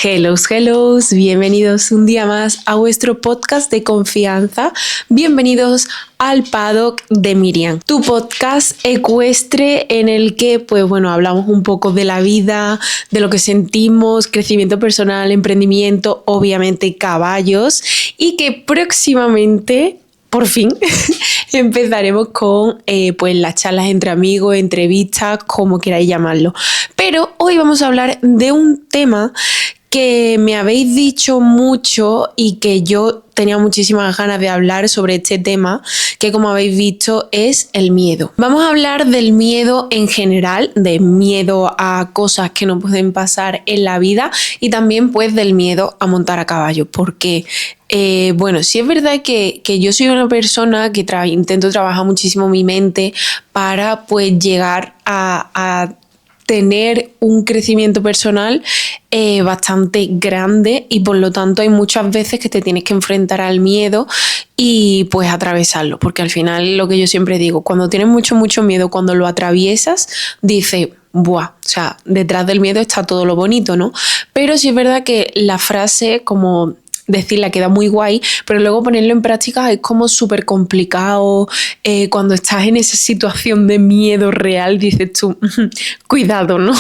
Hellos, bienvenidos un día más a vuestro podcast de confianza. Bienvenidos al Paddock de Miriam, tu podcast ecuestre en el que, pues bueno, hablamos un poco de la vida, de lo que sentimos, crecimiento personal, emprendimiento, obviamente caballos, y que próximamente, por fin, empezaremos con pues las charlas entre amigos, entrevistas, como queráis llamarlo. Pero hoy vamos a hablar de un tema que me habéis dicho mucho y que yo tenía muchísimas ganas de hablar sobre este tema, que como habéis visto es el miedo. Vamos a hablar del miedo en general, de miedo a cosas que no pueden pasar en la vida y también pues del miedo a montar a caballo, porque bueno, sí es verdad que yo soy una persona que intento trabajar muchísimo mi mente para pues llegar a tener un crecimiento personal bastante grande, y por lo tanto hay muchas veces que te tienes que enfrentar al miedo y pues atravesarlo, porque al final lo que yo siempre digo, cuando tienes mucho miedo, cuando lo atraviesas, dices, buah, o sea, detrás del miedo está todo lo bonito, ¿no? Pero sí es verdad que la frase, como decirla, queda muy guay, pero luego ponerlo en práctica es como súper complicado. Cuando estás en esa situación de miedo real, dices tú, cuidado, ¿no?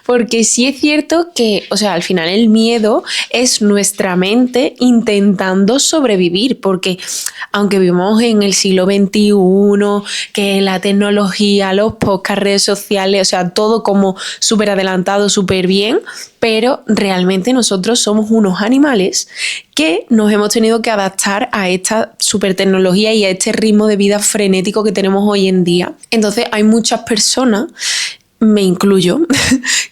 Porque sí es cierto que, o sea, al final el miedo es nuestra mente intentando sobrevivir, porque aunque vivimos en el siglo XXI, que la tecnología, los podcasts, redes sociales, o sea, todo como súper adelantado, súper bien, pero realmente nosotros somos unos animales que nos hemos tenido que adaptar a esta super tecnología y a este ritmo de vida frenético que tenemos hoy en día. Entonces hay muchas personas, me incluyo,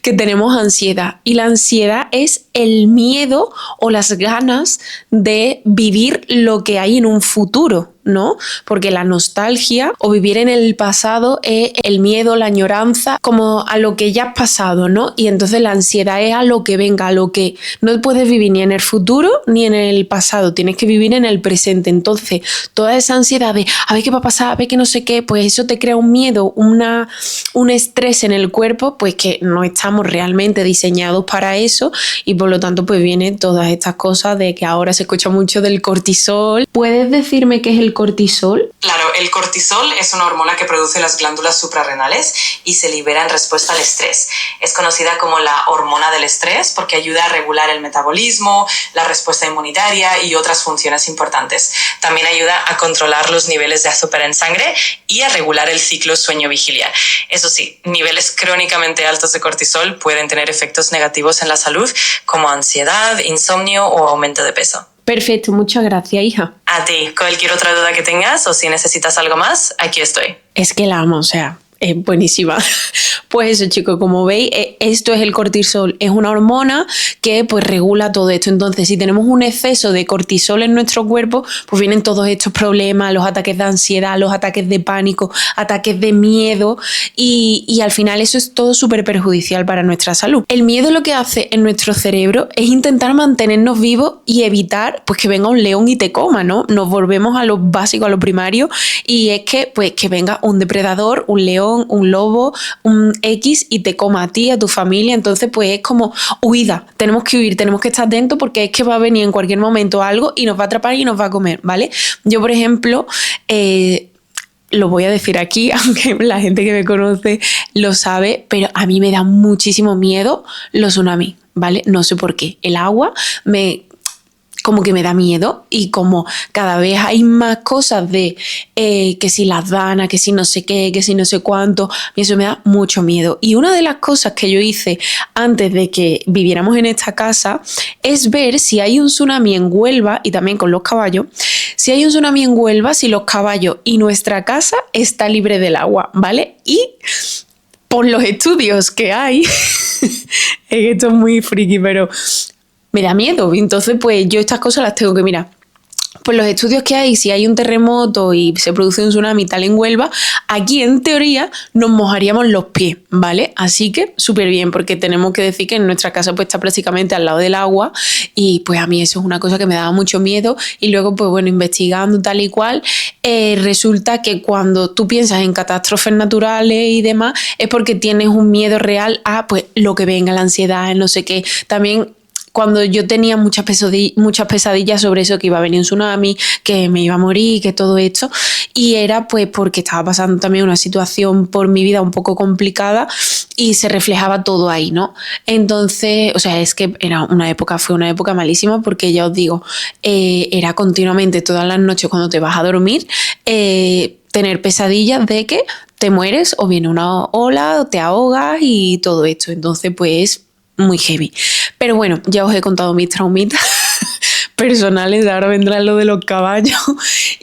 que tenemos ansiedad, y la ansiedad es el miedo o las ganas de vivir lo que hay en un futuro, ¿no? Porque la nostalgia o vivir en el pasado es el miedo, la añoranza, como a lo que ya has pasado, ¿no? Y entonces la ansiedad es a lo que venga, a lo que no puedes vivir ni en el futuro ni en el pasado, tienes que vivir en el presente. Entonces toda esa ansiedad de a ver qué va a pasar, a ver qué no sé qué, pues eso te crea un miedo, un estrés en el cuerpo, pues que no estamos realmente diseñados para eso, y por lo tanto pues vienen todas estas cosas de que ahora se escucha mucho del cortisol. ¿Puedes decirme qué es el cortisol? Claro, el cortisol es una hormona que produce las glándulas suprarrenales y se libera en respuesta al estrés. Es conocida como la hormona del estrés porque ayuda a regular el metabolismo, la respuesta inmunitaria y otras funciones importantes. También ayuda a controlar los niveles de azúcar en sangre y a regular el ciclo sueño-vigilia. Eso sí, niveles crónicamente altos de cortisol pueden tener efectos negativos en la salud, como ansiedad, insomnio o aumento de peso. Perfecto, muchas gracias, hija. A ti, cualquier otra duda que tengas o si necesitas algo más, aquí estoy. Es que la amo, o sea, es buenísima. Pues eso, chicos, como veis, esto es el cortisol, es una hormona que pues regula todo esto. Entonces, si tenemos un exceso de cortisol en nuestro cuerpo, pues vienen todos estos problemas, los ataques de ansiedad, los ataques de pánico, ataques de miedo, y al final eso es todo súper perjudicial para nuestra salud. El miedo lo que hace en nuestro cerebro es intentar mantenernos vivos y evitar pues que venga un león y te coma, ¿no? Nos volvemos a lo básico, a lo primario, y es que pues que venga un depredador, un león, un lobo, un X y te coma a ti, a tu familia. Entonces pues es como huida, tenemos que huir, tenemos que estar atentos porque es que va a venir en cualquier momento algo y nos va a atrapar y nos va a comer, ¿vale? Yo, por ejemplo, lo voy a decir aquí, aunque la gente que me conoce lo sabe, pero a mí me da muchísimo miedo los tsunamis, ¿vale? No sé por qué. El agua como que me da miedo, y como cada vez hay más cosas de que si las danas, que si no sé qué, que si no sé cuánto, eso me da mucho miedo. Y una de las cosas que yo hice antes de que viviéramos en esta casa es ver si hay un tsunami en Huelva, y también con los caballos, si hay un tsunami en Huelva, si los caballos y nuestra casa está libre del agua, ¿vale? Y por los estudios que hay, esto es muy friki, pero me da miedo. Entonces pues yo estas cosas las tengo que mirar. Pues los estudios que hay, si hay un terremoto y se produce un tsunami tal en Huelva, aquí en teoría nos mojaríamos los pies, ¿vale? Así que súper bien, porque tenemos que decir que en nuestra casa pues está prácticamente al lado del agua, y pues a mí eso es una cosa que me daba mucho miedo. Y luego pues bueno, investigando tal y cual, resulta que cuando tú piensas en catástrofes naturales y demás, es porque tienes un miedo real a pues lo que venga, la ansiedad, no sé qué. También cuando yo tenía muchas pesadillas sobre eso, que iba a venir un tsunami, que me iba a morir, que todo esto, y era pues porque estaba pasando también una situación por mi vida un poco complicada y se reflejaba todo ahí, ¿no? Entonces, o sea, es que fue una época malísima porque ya os digo, era continuamente todas las noches cuando te vas a dormir, tener pesadillas de que te mueres o viene una ola o te ahogas y todo esto. Entonces, pues muy heavy. Pero bueno, ya os he contado mis traumitas personales, ahora vendrá lo de los caballos.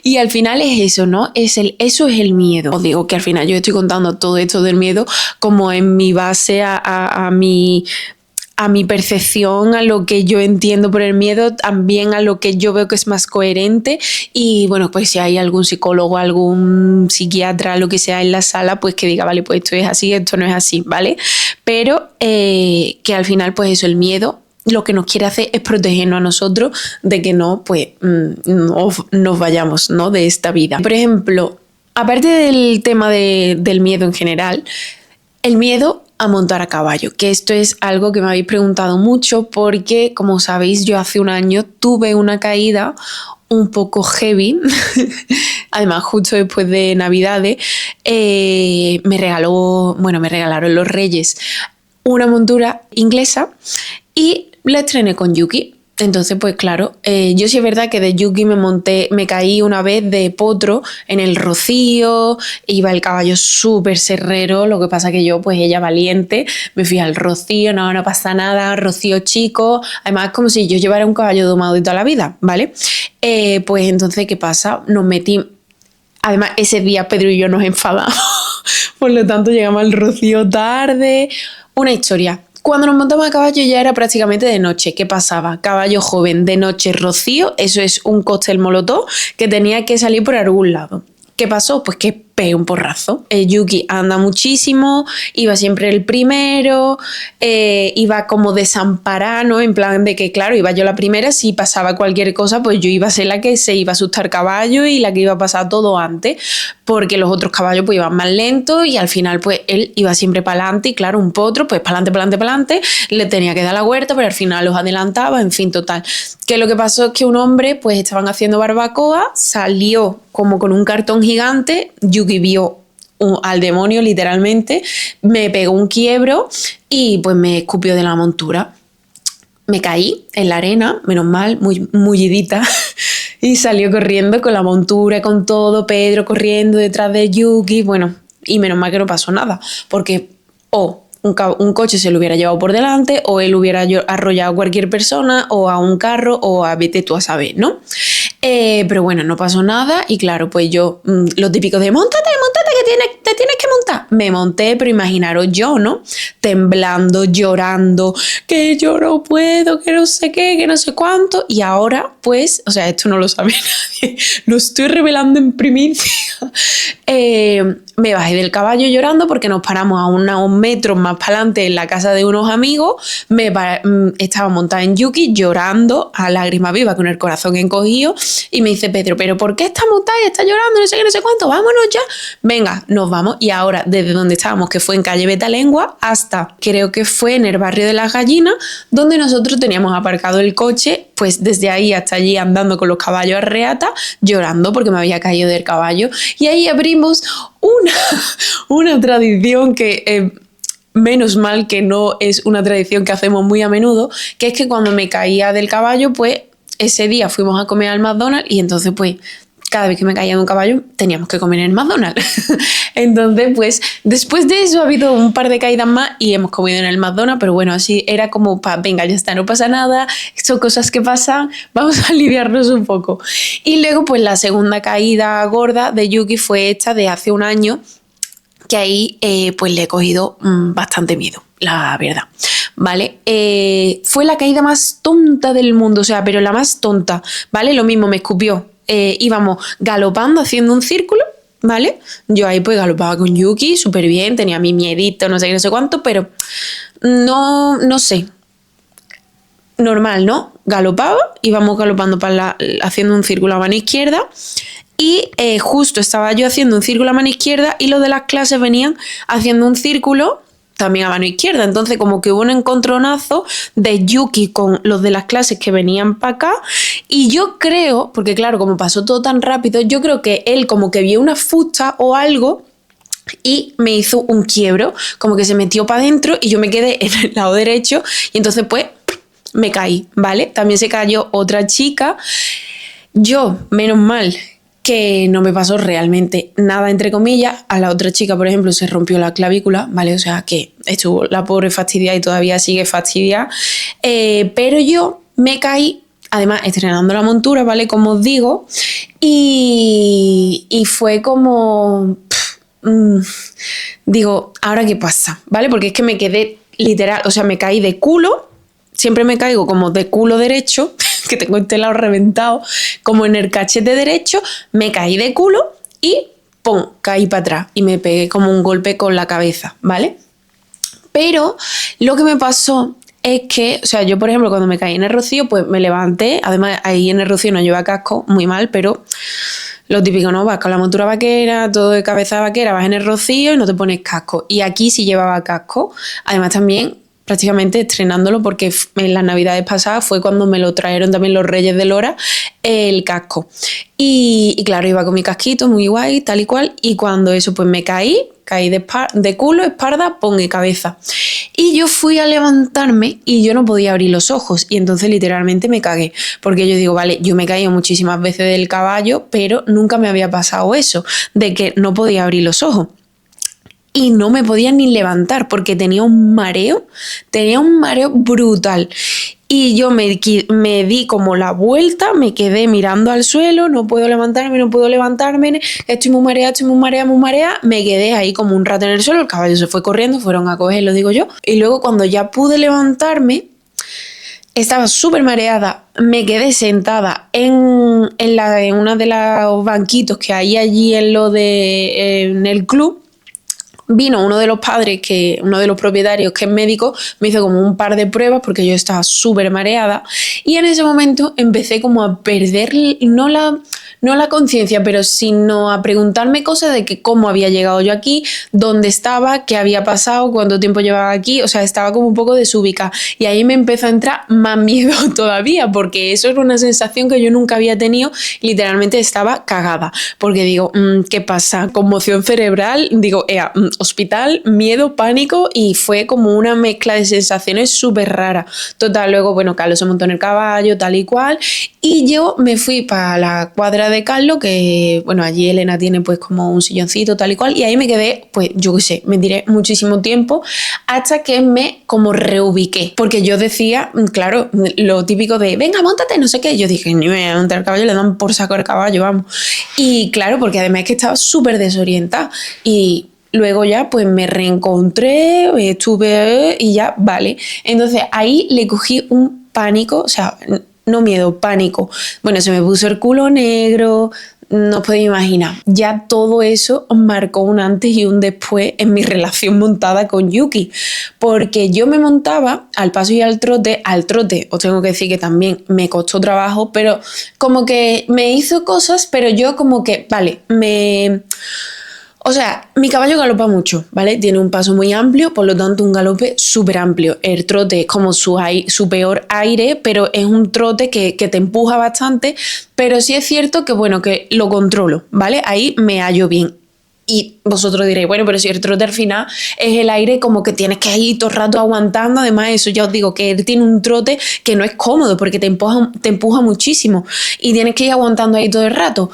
Y al final es eso, ¿no? Eso es el miedo. Os digo que al final yo estoy contando todo esto del miedo como en mi base a mi percepción, a lo que yo entiendo por el miedo, también a lo que yo veo que es más coherente. Y bueno, pues si hay algún psicólogo, algún psiquiatra, lo que sea en la sala, pues que diga, vale, pues esto es así, esto no es así, ¿vale? Pero que al final, pues eso, el miedo lo que nos quiere hacer es protegernos a nosotros de que no, pues, nos vayamos, ¿no? De esta vida. Por ejemplo, aparte del tema del miedo en general, el miedo a montar a caballo, que esto es algo que me habéis preguntado mucho porque, como sabéis, yo hace un año tuve una caída un poco heavy, además justo después de Navidades, me regalaron los Reyes una montura inglesa y la estrené con Yuki. Entonces, pues claro, yo sí es verdad que de Yuki me caí una vez de potro en el Rocío, iba el caballo súper serrero, lo que pasa que yo, pues ella valiente, me fui al Rocío, no pasa nada, Rocío chico, además es como si yo llevara un caballo domado de toda la vida, ¿vale? Pues entonces, ¿qué pasa? Nos metí, además ese día Pedro y yo nos enfadamos, por lo tanto llegamos al Rocío tarde, una historia. Cuando nos montamos a caballo ya era prácticamente de noche. ¿Qué pasaba? Caballo joven, de noche, Rocío, eso es un cóctel molotov que tenía que salir por algún lado. ¿Qué pasó? Pues que pegué un porrazo. Yuki anda muchísimo, iba siempre el primero, iba como desamparada, ¿no? En plan de que, claro, iba yo la primera, si pasaba cualquier cosa, pues yo iba a ser la que se iba a asustar caballo y la que iba a pasar todo antes, porque los otros caballos pues iban más lentos y al final pues él iba siempre para adelante y claro, un potro, pues para adelante, le tenía que dar la huerta, pero al final los adelantaba, en fin, total. Que lo que pasó es que un hombre, pues estaban haciendo barbacoa, salió como con un cartón gigante, Yuki vio al demonio literalmente, me pegó un quiebro y pues me escupió de la montura. Me caí en la arena, menos mal, muy mullidita, y salió corriendo con la montura, con todo, Pedro corriendo detrás de Yuki, bueno, y menos mal que no pasó nada, porque un coche se lo hubiera llevado por delante, o él hubiera arrollado a cualquier persona, o a un carro, o a vete tú a saber, ¿no? Pero bueno, no pasó nada y claro, pues yo, lo típico de móntate, que te tienes que montar. Me monté, pero imaginaros yo, ¿no? Temblando, llorando, que yo no puedo, que no sé qué, que no sé cuánto. Y ahora, pues, o sea, esto no lo sabe nadie, lo estoy revelando en primicia. Me bajé del caballo llorando porque nos paramos a unos metros más para adelante en la casa de unos amigos. Estaba montada en Yuki llorando a lágrimas vivas con el corazón encogido y me dice Pedro, ¿pero por qué está montada y está llorando? No sé qué, no sé cuánto, vámonos ya. Venga, nos vamos. Y ahora, desde donde estábamos, que fue en calle Betalengua, hasta creo que fue en el barrio de Las Gallinas, donde nosotros teníamos aparcado el coche, pues desde ahí hasta allí andando con los caballos a reata, llorando porque me había caído del caballo. Y ahí abrimos una tradición que menos mal que no es una tradición que hacemos muy a menudo, que es que cuando me caía del caballo, pues ese día fuimos a comer al McDonald's y entonces pues cada vez que me caía de un caballo teníamos que comer en el McDonald's. Entonces pues después de eso ha habido un par de caídas más y hemos comido en el McDonald's, pero bueno, así era como venga, ya está, no pasa nada, son cosas que pasan, vamos a aliviarnos un poco. Y luego pues la segunda caída gorda de Yuki fue esta de hace un año, que ahí pues le he cogido bastante miedo, la verdad, ¿vale? Fue la caída más tonta del mundo, o sea, pero la más tonta, ¿vale? Lo mismo, me escupió. Íbamos galopando, haciendo un círculo, ¿vale? Yo ahí pues galopaba con Yuki, súper bien, tenía mi miedito, no sé qué, no sé cuánto, pero no sé. Normal, ¿no? Galopaba, íbamos galopando haciendo un círculo a mano izquierda y justo estaba yo haciendo un círculo a mano izquierda y los de las clases venían haciendo un círculo también a mano izquierda. Entonces como que hubo un encontronazo de Yuki con los de las clases que venían para acá, y yo creo, porque claro, como pasó todo tan rápido, yo creo que él como que vio una fusta o algo y me hizo un quiebro, como que se metió para adentro y yo me quedé en el lado derecho y entonces pues me caí, ¿vale? También se cayó otra chica. Yo, menos mal que no me pasó realmente nada, entre comillas. A la otra chica, por ejemplo, se rompió la clavícula, ¿vale? O sea que estuvo la pobre fastidiada y todavía sigue fastidiada. Pero yo me caí, además estrenando la montura, ¿vale? Como os digo, y fue como... digo, ¿ahora qué pasa? ¿Vale? Porque es que me quedé literal, o sea, me caí de culo, siempre me caigo como de culo derecho, que tengo este lado reventado, como en el cachete derecho, me caí de culo y ¡pum! Caí para atrás y me pegué como un golpe con la cabeza, ¿vale? Pero lo que me pasó es que, o sea, yo por ejemplo cuando me caí en el Rocío, pues me levanté, además ahí en el Rocío no lleva casco, muy mal, pero... Lo típico, ¿no? Vas con la montura vaquera, todo de cabeza vaquera, vas en el Rocío y no te pones casco. Y aquí sí llevaba casco. Además también prácticamente estrenándolo porque en las navidades pasadas fue cuando me lo trajeron también los Reyes de Lora, el casco. Y claro, iba con mi casquito muy guay, tal y cual. Y cuando eso, pues me caí de culo, espalda, pongo cabeza. Y yo fui a levantarme y yo no podía abrir los ojos. Y entonces literalmente me cagué. Porque yo digo, vale, yo me he caído muchísimas veces del caballo, pero nunca me había pasado eso, de que no podía abrir los ojos. Y no me podía ni levantar porque tenía un mareo brutal. Y yo me di como la vuelta, me quedé mirando al suelo, no puedo levantarme, estoy muy mareada, me quedé ahí como un rato en el suelo, el caballo se fue corriendo, fueron a cogerlo, digo yo. Y luego cuando ya pude levantarme, estaba súper mareada, me quedé sentada en una de los banquitos que hay allí en el club. Vino uno de los propietarios que es médico, me hizo como un par de pruebas porque yo estaba súper mareada y en ese momento empecé como a perder, no la conciencia, pero sino a preguntarme cosas de que cómo había llegado yo aquí, dónde estaba, qué había pasado, cuánto tiempo llevaba aquí, o sea, estaba como un poco desubicada y ahí me empezó a entrar más miedo todavía porque eso era una sensación que yo nunca había tenido, literalmente estaba cagada porque digo, ¿qué pasa? Conmoción cerebral, digo, hospital, miedo, pánico y fue como una mezcla de sensaciones súper rara. Total, luego, bueno, Carlos se montó en el caballo, tal y cual, y yo me fui para la cuadra de Carlos, que, bueno, allí Elena tiene pues como un silloncito, tal y cual, y ahí me quedé, pues yo qué sé, me tiré muchísimo tiempo hasta que me como reubiqué, porque yo decía, claro, lo típico de, venga, móntate, no sé qué, yo dije, ni me voy a montar el caballo, le dan por saco el caballo, vamos. Y claro, porque además es que estaba súper desorientada y luego ya pues me reencontré, estuve y ya, vale. Entonces ahí le cogí un pánico, o sea, no miedo, pánico. Bueno, se me puso el culo negro, no os podéis imaginar. Ya todo eso marcó un antes y un después en mi relación montada con Yuki. Porque yo me montaba al paso y al trote, os tengo que decir que también me costó trabajo, pero como que me hizo cosas, pero yo como que, vale, o sea, mi caballo galopa mucho, ¿vale? Tiene un paso muy amplio, por lo tanto un galope súper amplio. El trote es como su peor aire, pero es un trote que te empuja bastante, pero sí es cierto que, bueno, que lo controlo, ¿vale? Ahí me hallo bien. Y vosotros diréis, bueno, pero si el trote al final es el aire como que tienes que ir todo el rato aguantando. Además, eso ya os digo, que él tiene un trote que no es cómodo porque te empuja muchísimo y tienes que ir aguantando ahí todo el rato.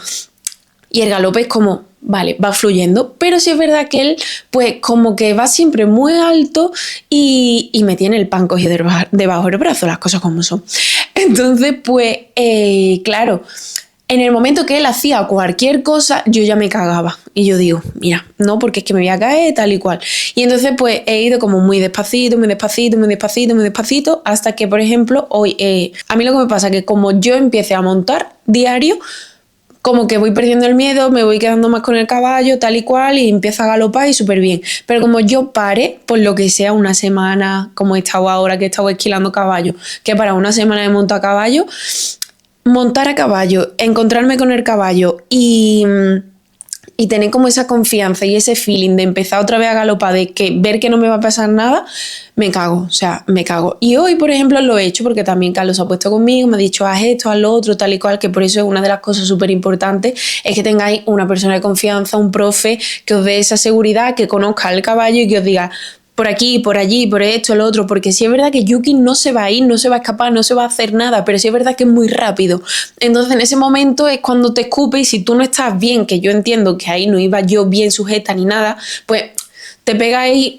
Y el galope es como, vale, va fluyendo, pero sí es verdad que él pues como que va siempre muy alto y me tiene el pan cogido debajo del brazo, las cosas como son. Entonces pues claro, en el momento que él hacía cualquier cosa yo ya me cagaba y yo digo, mira, no, porque es que me voy a caer tal y cual. Y entonces pues he ido como muy despacito hasta que, por ejemplo, hoy a mí lo que me pasa es que como yo empiece a montar diario, como que voy perdiendo el miedo, me voy quedando más con el caballo, tal y cual, y empiezo a galopar y súper bien. Pero como yo pare, por lo que sea, una semana, como he estado ahora que he estado esquilando caballo, que para una semana de montar a caballo, encontrarme con el caballo y y tener como esa confianza y ese feeling de empezar otra vez a galopar, de que ver que no me va a pasar nada, me cago, o sea, me cago. Y hoy, por ejemplo, lo he hecho porque también Carlos se ha puesto conmigo, me ha dicho, haz esto, haz lo otro, tal y cual, que por eso es una de las cosas súper importantes, es que tengáis una persona de confianza, un profe, que os dé esa seguridad, que conozca el caballo y que os diga, por aquí, por allí, por esto, lo otro, porque sí es verdad que Yuki no se va a ir, no se va a escapar, no se va a hacer nada, pero sí es verdad que es muy rápido. Entonces en ese momento es cuando te escupe y si tú no estás bien, que yo entiendo que ahí no iba yo bien sujeta ni nada, pues te pega ahí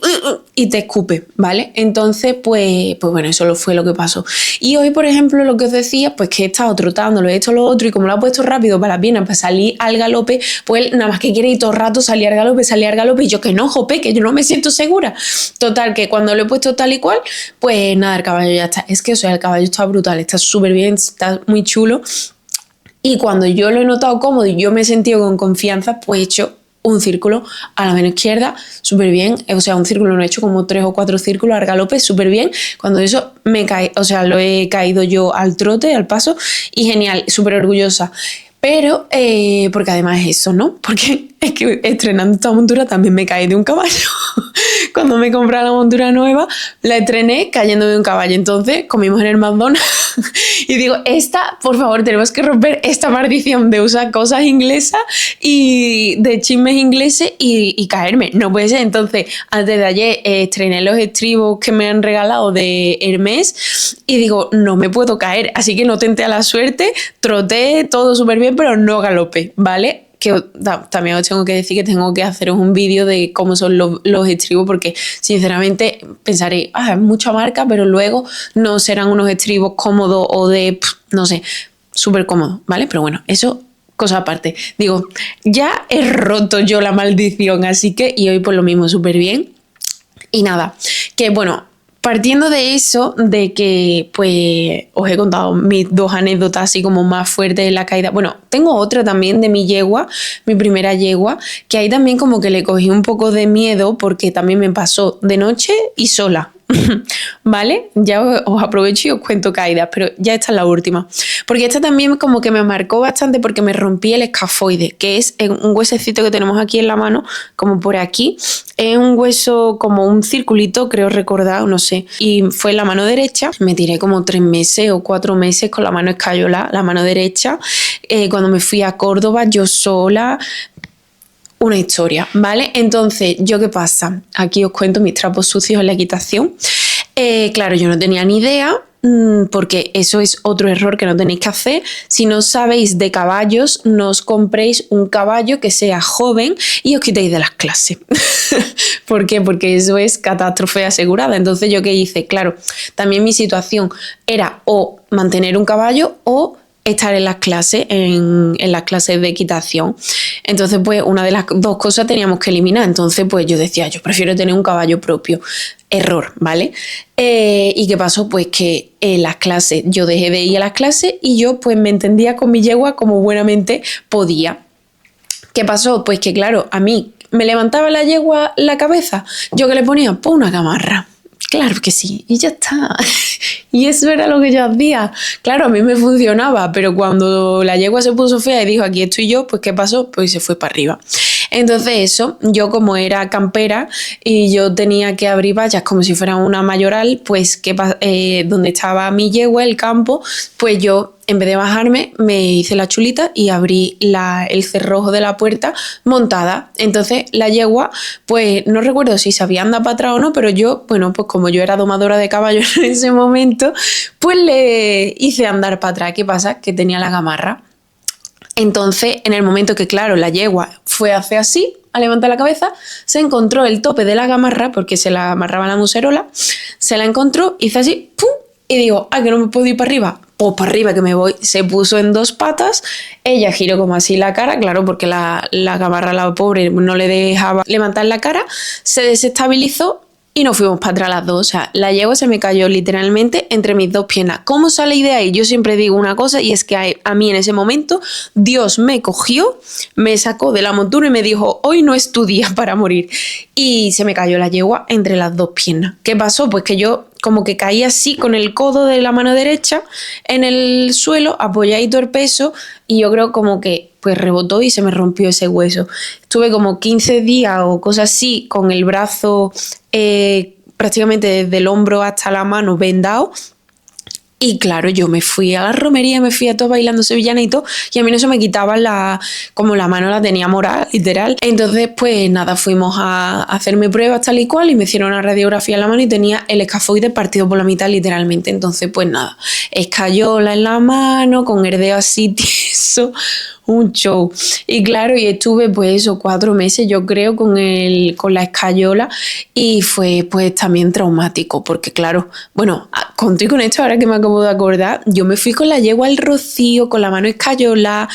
y te escupe, ¿vale? Entonces, pues bueno, eso fue lo que pasó. Y hoy, por ejemplo, lo que os decía, pues que he estado trotando, lo he hecho lo otro y como lo ha puesto rápido para las piernas, para salir al galope, pues nada más que quiere ir todo el rato salir al galope y yo que no, jope, que yo no me siento segura. Total, que cuando lo he puesto tal y cual, pues nada, el caballo ya está. Es que, o sea, el caballo está brutal, está súper bien, está muy chulo. Y cuando yo lo he notado cómodo y yo me he sentido con confianza, pues he hecho un círculo a la mano izquierda, súper bien, o sea, un círculo, no he hecho como 3 o 4 círculos al galope, súper bien, cuando eso me cae, o sea, lo he caído yo al trote, al paso, y genial, súper orgullosa. Pero, porque además es eso, ¿no? Porque es que estrenando esta montura también me caí de un caballo. Cuando me compré la montura nueva, la estrené cayendo de un caballo. Entonces, comimos en el McDonald's y digo, por favor, tenemos que romper esta maldición de usar cosas inglesas y de chismes ingleses y caerme. No puede ser. Entonces, antes de ayer estrené los estribos que me han regalado de Hermès y digo, no me puedo caer. Así que no tenté a la suerte, troté todo súper bien, pero no galopé, ¿vale? Que también os tengo que decir que tengo que haceros un vídeo de cómo son los estribos porque sinceramente pensaré, es mucha marca, pero luego no serán unos estribos cómodos o de, no sé, súper cómodos, ¿vale? Pero bueno, eso cosa aparte. Digo, ya he roto yo la maldición, así que, y hoy por lo mismo súper bien. Y nada, que bueno, partiendo de eso, de que pues os he contado mis 2 anécdotas así como más fuertes de la caída. Bueno, tengo otra también de mi yegua, mi primera yegua, que ahí también como que le cogí un poco de miedo porque también me pasó de noche y sola. ¿Vale? Ya os aprovecho y os cuento caídas, pero ya esta es la última. Porque esta también como que me marcó bastante porque me rompí el escafoide, que es un huesecito que tenemos aquí en la mano, como por aquí. Es un hueso como un circulito, creo recordar, no sé. Y fue en la mano derecha. Me tiré como 3 meses o 4 meses con la mano escayola, la mano derecha. Cuando me fui a Córdoba, yo sola. Una historia, ¿vale? Entonces, ¿yo qué pasa? Aquí os cuento mis trapos sucios en la equitación. Claro, yo no tenía ni idea, porque eso es otro error que no tenéis que hacer. Si no sabéis de caballos, no os compréis un caballo que sea joven y os quitéis de las clases. ¿Por qué? Porque eso es catástrofe asegurada. Entonces, ¿yo qué hice? Claro, también mi situación era o mantener un caballo o estar en las clases, en las clases de equitación. Entonces, pues, una de las 2 cosas teníamos que eliminar. Entonces, pues, yo decía, yo prefiero tener un caballo propio. Error, ¿vale? ¿Y qué pasó? Pues que en las clases, yo dejé de ir a las clases y yo, pues, me entendía con mi yegua como buenamente podía. ¿Qué pasó? Pues que, claro, a mí me levantaba la yegua la cabeza. ¿Yo qué le ponía? Pues una gamarra. Claro que sí, y ya está. Y eso era lo que yo hacía. Claro, a mí me funcionaba, pero cuando la yegua se puso fea y dijo, aquí estoy yo, pues ¿qué pasó? Pues se fue para arriba. Entonces eso, yo como era campera y yo tenía que abrir vallas como si fuera una mayoral, pues donde estaba mi yegua, el campo, pues yo en vez de bajarme me hice la chulita y abrí el cerrojo de la puerta montada. Entonces la yegua, pues no recuerdo si sabía andar para atrás o no, pero yo, bueno, pues como yo era domadora de caballos en ese momento, pues le hice andar para atrás. ¿Qué pasa? Que tenía la gamarra. Entonces, en el momento que, claro, la yegua fue a hacer así, a levantar la cabeza, se encontró el tope de la gamarra, porque se la amarraba en la muserola, se la encontró, hizo así, ¡pum! Y digo, que no me puedo ir para arriba. Pues para arriba que me voy. Se puso en 2 patas, ella giró como así la cara, claro, porque la gamarra, la pobre, no le dejaba levantar la cara, se desestabilizó y nos fuimos para atrás las 2. O sea, la yegua se me cayó literalmente entre mis 2 piernas. ¿Cómo salí de ahí? Yo siempre digo una cosa y es que a mí en ese momento Dios me cogió, me sacó de la montura y me dijo, hoy no es tu día para morir. Y se me cayó la yegua entre las 2 piernas. ¿Qué pasó? Pues que yo como que caí así con el codo de la mano derecha en el suelo, apoyadito el peso, y yo creo como que pues rebotó y se me rompió ese hueso. Estuve como 15 días o cosas así con el brazo prácticamente desde el hombro hasta la mano vendado. Y claro, yo me fui a la romería, me fui a todo bailando sevillana y todo, y a mí no se me quitaba como la mano la tenía morada, literal. Entonces, pues nada, fuimos a hacerme pruebas tal y cual, y me hicieron una radiografía en la mano y tenía el escafoide partido por la mitad, literalmente. Entonces, pues nada, escayola en la mano, con el dedo así tieso, un show. Y claro, y estuve pues eso, 4 meses yo creo con la escayola, y fue pues también traumático, porque claro, bueno, contigo con esto ahora que me acabo de acordar, yo me fui con la yegua al Rocío, con la mano escayola,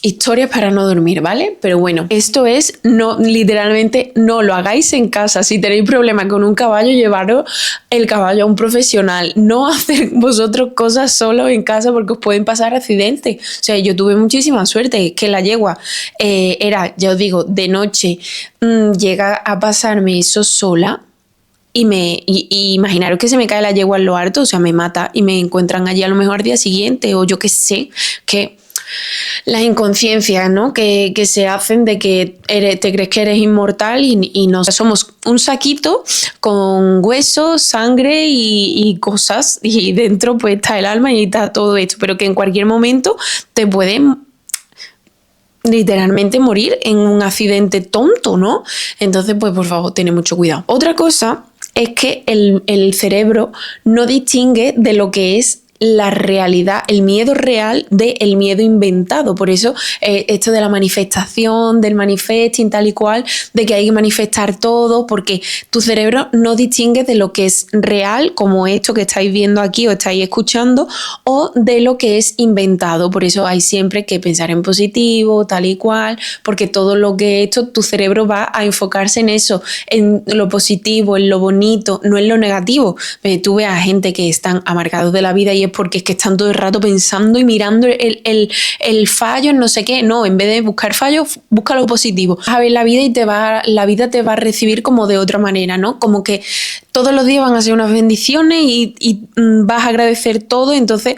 historias para no dormir, ¿vale? Pero bueno, esto es, no, literalmente no lo hagáis en casa. Si tenéis problemas con un caballo, llevaros el caballo a un profesional. No hacer vosotros cosas solo en casa porque os pueden pasar accidentes. O sea, yo tuve muchísima suerte, que la yegua era, ya os digo, de noche, llega a pasarme eso sola. Y imaginaros que se me cae la yegua en lo harto, o sea, me mata y me encuentran allí a lo mejor al día siguiente, o yo qué sé, que las inconsciencias, ¿no? que se hacen de que te crees que eres inmortal y no. Somos un saquito con huesos, sangre y cosas, y dentro pues está el alma y está todo esto, pero que en cualquier momento te pueden literalmente morir en un accidente tonto, ¿no? Entonces, pues por favor, tened mucho cuidado. Otra cosa es que el cerebro no distingue de lo que es la realidad, el miedo real del miedo inventado. Por eso esto de la manifestación, del manifesting, tal y cual, de que hay que manifestar todo, porque tu cerebro no distingue de lo que es real, como esto que estáis viendo aquí o estáis escuchando, o de lo que es inventado. Por eso hay siempre que pensar en positivo, tal y cual, porque todo lo que esto, tu cerebro va a enfocarse en eso, en lo positivo, en lo bonito, no en lo negativo. Tú ves a gente que están amargados de la vida y es porque es que están todo el rato pensando y mirando el fallo en no sé qué. No, en vez de buscar fallos, busca lo positivo. Vas a ver la vida y la vida te va a recibir como de otra manera, ¿no? Como que todos los días van a ser unas bendiciones y vas a agradecer todo. Entonces,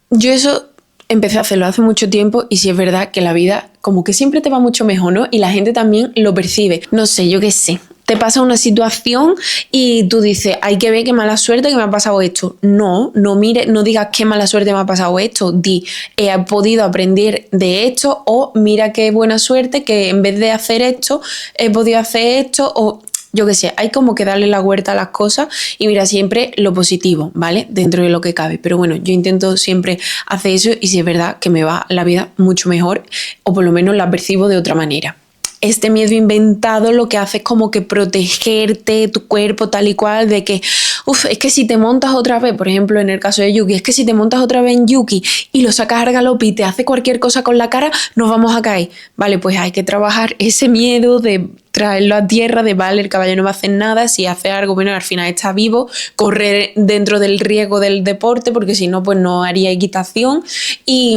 yo eso empecé a hacerlo hace mucho tiempo, y sí es verdad que la vida como que siempre te va mucho mejor, ¿no? Y la gente también lo percibe. No sé, yo qué sé. Te pasa una situación y tú dices, hay que ver qué mala suerte que me ha pasado esto. No mires, no digas qué mala suerte me ha pasado esto. Di, he podido aprender de esto, o mira qué buena suerte que en vez de hacer esto, he podido hacer esto, o yo qué sé. Hay como que darle la vuelta a las cosas y mira siempre lo positivo, ¿vale? Dentro de lo que cabe. Pero bueno, yo intento siempre hacer eso, y si es verdad que me va la vida mucho mejor, o por lo menos la percibo de otra manera. Este miedo inventado lo que hace es como que protegerte, tu cuerpo tal y cual, de que, es que si te montas otra vez, por ejemplo en el caso de Yuki, es que si te montas otra vez en Yuki y lo sacas al galope y te hace cualquier cosa con la cara, nos vamos a caer. Vale, pues hay que trabajar ese miedo de traerlo a tierra, de vale, el caballo no va a hacer nada, si hace algo, bueno, al final está vivo, correr dentro del riesgo del deporte, porque si no, pues no haría equitación, y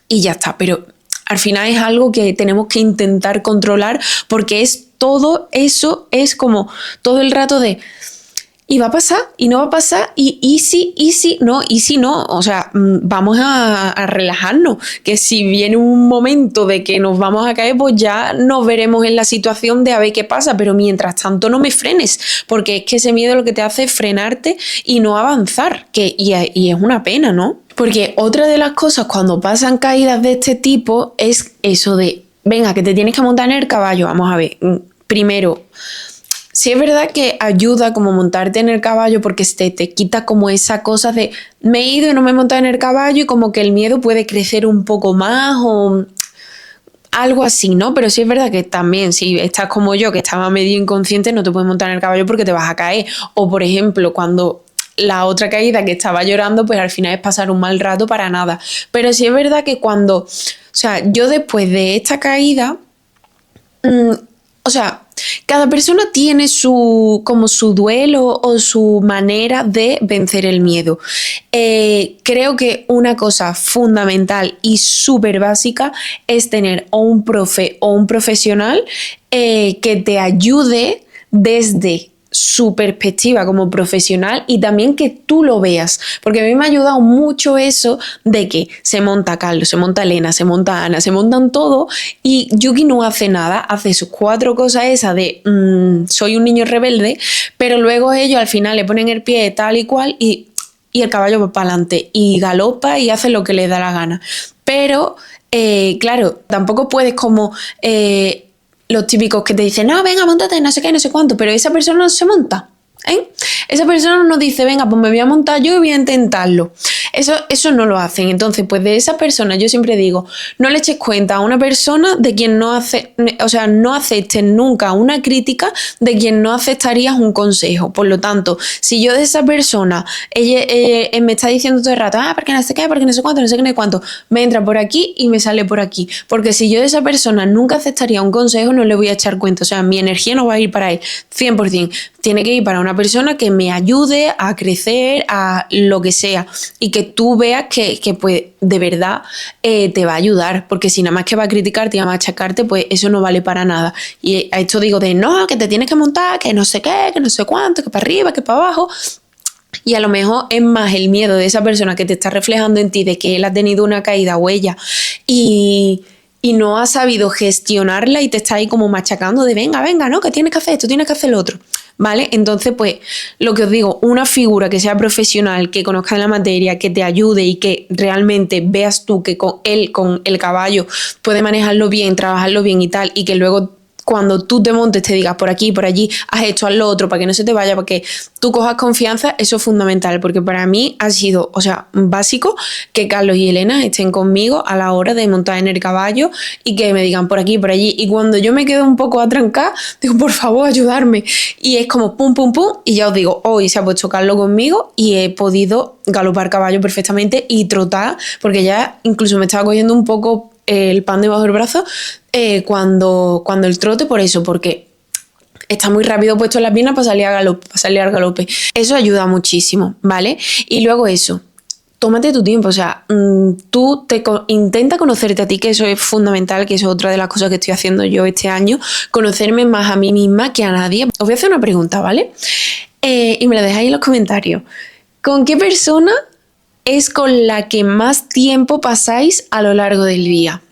ya está. Pero al final es algo que tenemos que intentar controlar, porque es todo eso, es como todo el rato de y va a pasar, y no va a pasar, y si no, o sea, vamos a relajarnos, que si viene un momento de que nos vamos a caer, pues ya nos veremos en la situación de a ver qué pasa, pero mientras tanto no me frenes, porque es que ese miedo lo que te hace es frenarte y no avanzar, y es una pena, ¿no? Porque otra de las cosas cuando pasan caídas de este tipo es eso de, venga, que te tienes que montar en el caballo. Vamos a ver, primero, sí es verdad que ayuda como montarte en el caballo, porque te quita como esa cosa de me he ido y no me he montado en el caballo, y como que el miedo puede crecer un poco más o algo así, ¿no? Pero sí es verdad que también si estás como yo, que estaba medio inconsciente, no te puedes montar en el caballo porque te vas a caer. O por ejemplo, cuando la otra caída que estaba llorando, pues al final es pasar un mal rato para nada. Pero sí es verdad que cuando, o sea, yo después de esta caída, o sea, cada persona tiene su duelo o su manera de vencer el miedo. Creo que una cosa fundamental y súper básica es tener o un profe o un profesional que te ayude desde su perspectiva como profesional y también que tú lo veas, porque a mí me ha ayudado mucho eso de que se monta Carlos, se monta Elena, se monta Ana, se montan todo y Yuki no hace nada, hace sus 4 cosas esas de soy un niño rebelde, pero luego ellos al final le ponen el pie tal y cual y el caballo va para adelante y galopa y hace lo que le da la gana. Pero, claro, tampoco puedes como los típicos que te dicen, no, venga, móntate, no sé qué, no sé cuánto, pero esa persona no se monta. Esa persona no dice, venga, pues me voy a montar yo y voy a intentarlo. Eso no lo hacen. Entonces, pues de esa persona yo siempre digo, no le eches cuenta a una persona de quien no hace, o sea, no aceptes nunca una crítica de quien no aceptarías un consejo. Por lo tanto, si yo de esa persona, ella me está diciendo todo el rato, porque no sé qué, porque no sé cuánto, no sé qué, no sé cuánto, me entra por aquí y me sale por aquí. Porque si yo de esa persona nunca aceptaría un consejo, no le voy a echar cuenta. O sea, mi energía no va a ir para él, 100%. Tiene que ir para una persona que me ayude a crecer, a lo que sea, y que tú veas que pues de verdad te va a ayudar, porque si nada más que va a criticarte y va a machacarte, pues eso no vale para nada. Y a esto digo de no, que te tienes que montar, que no sé qué, que no sé cuánto, que para arriba, que para abajo. Y a lo mejor es más el miedo de esa persona que te está reflejando en ti, de que él ha tenido una caída o ella y no ha sabido gestionarla y te está ahí como machacando de venga, ¿no? Que tienes que hacer esto, tienes que hacer lo otro, ¿vale? Entonces, pues, lo que os digo, una figura que sea profesional, que conozca la materia, que te ayude y que realmente veas tú que con el caballo, puede manejarlo bien, trabajarlo bien y tal, y que luego cuando tú te montes te digas por aquí, por allí, haz esto, haz lo otro, para que no se te vaya, para que tú cojas confianza, eso es fundamental, porque para mí ha sido, o sea, básico que Carlos y Elena estén conmigo a la hora de montar en el caballo y que me digan por aquí, por allí, y cuando yo me quedo un poco atrancada, digo, por favor, ayudarme, y es como pum, pum, pum, y ya os digo, hoy se ha puesto Carlos conmigo y he podido galopar caballo perfectamente y trotar, porque ya incluso me estaba cogiendo un poco el pan debajo del brazo cuando el trote, por eso, porque está muy rápido puesto en las piernas para salir al galope. Eso ayuda muchísimo, ¿vale? Y luego eso, tómate tu tiempo, o sea, tú intenta conocerte a ti, que eso es fundamental, que eso es otra de las cosas que estoy haciendo yo este año, conocerme más a mí misma que a nadie. Os voy a hacer una pregunta, ¿vale? Y me la dejáis en los comentarios. ¿Con qué persona es con la que más tiempo pasáis a lo largo del día?